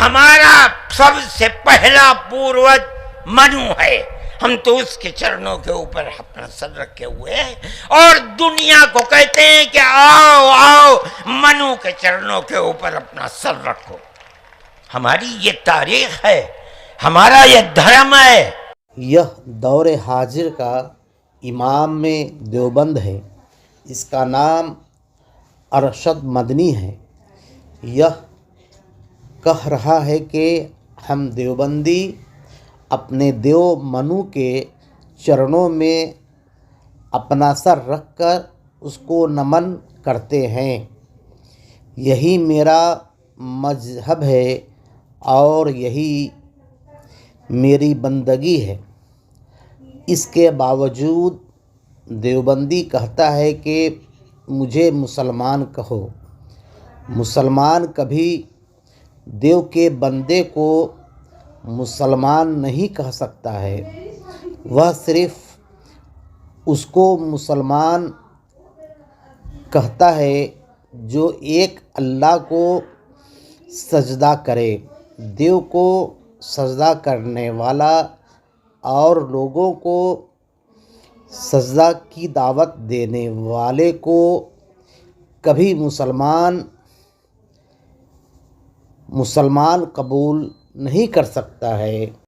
ہمارا سب سے پہلا پوروج منو ہے، ہم تو اس کے چرنوں کے اوپر اپنا سر رکھے ہوئے ہیں اور دنیا کو کہتے ہیں کہ آؤ آؤ منو کے چرنوں کے اوپر اپنا سر رکھو۔ ہماری یہ تاریخ ہے، ہمارا یہ دھرم ہے۔ یہ دور حاضر کا امام دیوبند ہے، اس کا نام ارشد مدنی ہے۔ یہ کہہ رہا ہے کہ ہم دیوبندی اپنے دیو منو کے چرنوں میں اپنا سر رکھ کر اس کو نمن کرتے ہیں۔ یہی میرا مذہب ہے اور یہی میری بندگی ہے۔ اس کے باوجود دیوبندی کہتا ہے کہ مجھے مسلمان کہو۔ مسلمان کبھی دیو کے بندے کو مسلمان نہیں کہہ سکتا ہے، وہ صرف اس کو مسلمان کہتا ہے جو ایک اللہ کو سجدہ کرے۔ دیو کو سجدہ کرنے والا اور لوگوں کو سجدہ کی دعوت دینے والے کو کبھی مسلمان قبول نہیں کر سکتا ہے۔